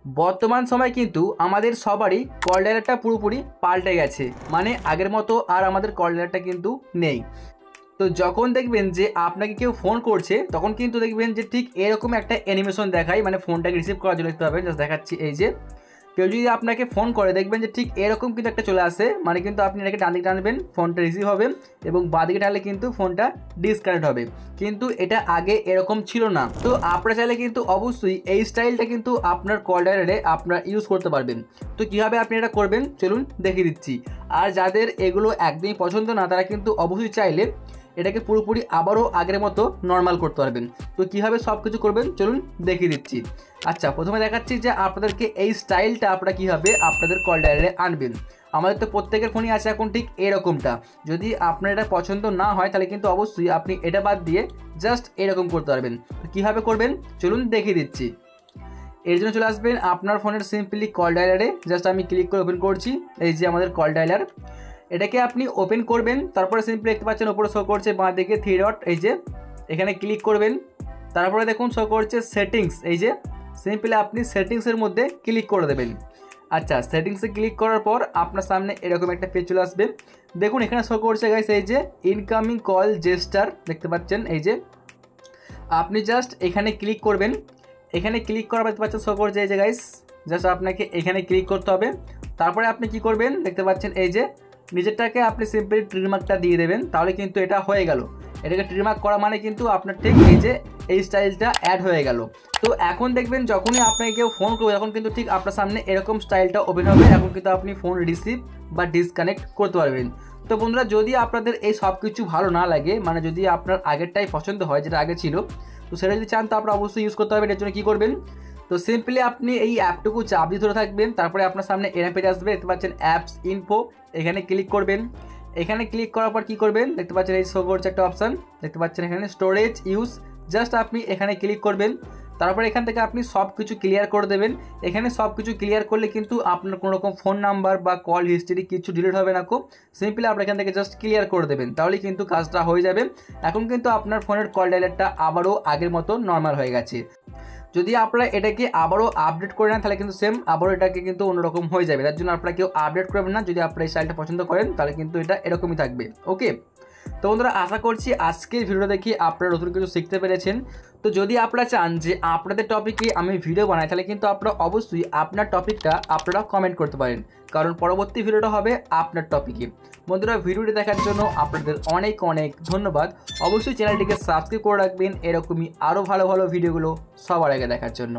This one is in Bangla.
বর্তমান সময় কিন্তু আমাদের সবারই কল ডায়ালারটা পুরোপুরি পাল্টে গেছে, মানে আগের মতো আর আমাদের কল ডায়ালারটা কিন্তু নেই। তো যখন দেখবেন যে আপনাকে কেউ ফোন করছে তখন কিন্তু দেখবেন যে ঠিক এরকম একটা অ্যানিমেশন দেখায়, মানে ফোনটাকে রিসিভ করার জন্য দেখতে পাবেন, জাস্ট দেখাচ্ছি। এই যে কেউ যদি আপনাকে ফোন করে দেখবেন যে ঠিক এরকম কিন্তু একটা চলে আসে, মানে কিন্তু আপনি এটাকে ডান দিকে টানবেন, ফোনটা রিসিভ হবে, এবং বাঁ দিকে টানলে কিন্তু ফোনটা ডিসকানেক্ট হবে। কিন্তু এটা আগে এরকম ছিল না। তো আপনারা চাইলে কিন্তু অবশ্যই এই স্টাইলটা কিন্তু আপনার কল ডায়ালারে আপনারা ইউজ করতে পারবেন। তো কীভাবে আপনি এটা করবেন চলুন দেখিয়ে দিচ্ছি। আর যাদের এগুলো একদমই পছন্দ না তারা কিন্তু অবশ্যই চাইলে এটাকে পুরোপুরি আবারও আগের মতো নর্মাল করতে পারবেন। তো কীভাবে সব কিছু করবেন চলুন দেখিয়ে দিচ্ছি। আচ্ছা, প্রথমে দেখাচ্ছি যে আপনাদেরকে এই স্টাইলটা আপনারা কীভাবে আপনাদের কল ডায়ালারে আনবেন। আমাদের তো প্রত্যেকের ফোনই আছে এখন ঠিক এরকমটা। যদি আপনার এটা পছন্দ না হয় তাহলে কিন্তু অবশ্যই আপনি এটা বাদ দিয়ে জাস্ট এরকম করতে পারবেন। তো কীভাবে করবেন চলুন দেখিয়ে দিচ্ছি। এর জন্য চলে আসবেন আপনার ফোনের সিম্পলি কল ডায়ালারে, জাস্ট আমি ক্লিক করে ওপেন করছি। এই যে আমাদের কল ডায়ালার, এটাকে আপনি ওপেন করবেন। তারপরে সিম্পলি দেখতে পাচ্ছেন ওপরে শো করছে বাঁ দিকে 3 ডট, এই যে এখানে ক্লিক করবেন। তারপরে দেখুন শো করছে সেটিংস, এই যে সিম্পলি আপনি সেটিংসের মধ্যে ক্লিক করে দেবেন। আচ্ছা, সেটিংসে ক্লিক করার পর আপনার সামনে এরকম একটা পেজ চলে আসবে। দেখুন এখানে শো করছে গাইস এই যে ইনকামিং কল জেস্টার, দেখতে পাচ্ছেন। এই যে আপনি জাস্ট এখানে ক্লিক করবেন। এখানে ক্লিক করার পর দেখতে পাচ্ছেন শো করছে এই যে গাইস, জাস্ট আপনাকে এখানে ক্লিক করতে হবে। তারপরে আপনি কি করবেন দেখতে পাচ্ছেন এই যে নিজেরটাকে আপনি সিম্পলি ট্রিমার্কটা দিয়ে দেবেন, তাহলে কিন্তু এটা হয়ে গেল। এটাকে ট্রিমার্ক করা মানে কিন্তু আপনার ঠিক এই যে এই স্টাইলটা অ্যাড হয়ে গেল। তো এখন দেখবেন যখনই আপনাকে কেউ ফোন করবে তখন কিন্তু ঠিক আপনার সামনে এরকম স্টাইলটা ওপেন হবে। এখন কিন্তু আপনি ফোন রিসিভ বা ডিসকানেক্ট করতে পারবেন। তো বন্ধুরা, যদি আপনাদের এই সব কিছু ভালো না লাগে, মানে যদি আপনার আগেরটাই পছন্দ হয় যেটা আগে ছিল, তো সেটা যদি চান তো আপনারা অবশ্যই ইউজ করতে পারবেন। এর জন্য কী করবেন, তো সিম্পলি আপনি এই অ্যাপটুকু চাপ দিয়ে ধরে থাকবেন। তারপরে আপনার সামনে এরকম পেজ আসবে, দেখতে পাচ্ছেন অ্যাপস ইনফো, এখানে ক্লিক করবেন। এখানে ক্লিক করার পর কী করবেন দেখতে পাচ্ছেন এই শো করছে একটা অপশান, দেখতে পাচ্ছেন এখানে স্টোরেজ ইউজ, জাস্ট আপনি এখানে ক্লিক করবেন। তারপরে এখান থেকে আপনি সব কিছু ক্লিয়ার করে দেবেন। এখানে সব কিছু ক্লিয়ার করলে কিন্তু আপনার কোনো রকম ফোন নাম্বার বা কল হিস্ট্রি কিছু ডিলিট হবে না। খুব সিম্পলি আপনি এখান থেকে জাস্ট ক্লিয়ার করে দেবেন, তাহলে কিন্তু কাজটা হয়ে যাবে। এখন কিন্তু আপনার ফোনের কল ডায়ালারটা আবারও আগের মতো নর্মাল হয়ে গেছে। যদি আপনারা এটাকে আবারও আপডেট করে নেন তাহলে কিন্তু সেম আবারও এটাকে কিন্তু অন্যরকম হয়ে যাবে। তার জন্য আপনারা কেউ আপডেট করবেন না। যদি আপনারা এই স্টাইলটা পছন্দ করেন তাহলে কিন্তু এটা এরকমই থাকবে। ওকে, তো বন্ধুরা আশা করছি আজকের ভিডিওটা দেখে আপনারা নতুন কিছু শিখতে পেরেছেন। তো যদি আপনারা চান যে আপনাদের টপিকে আমি ভিডিও বানাই তাহলে কিন্তু আপনারা অবশ্যই আপনার টপিকটা আপনারা কমেন্ট করতে পারেন, কারণ পরবর্তী ভিডিওটা হবে আপনার টপিকে। বন্ধুরা, ভিডিওটি দেখার জন্য আপনাদের অনেক অনেক ধন্যবাদ। অবশ্যই চ্যানেলটিকে সাবস্ক্রাইব করে রাখবেন এরকমই আরও ভালো ভালো ভিডিওগুলো সবার আগে দেখার জন্য।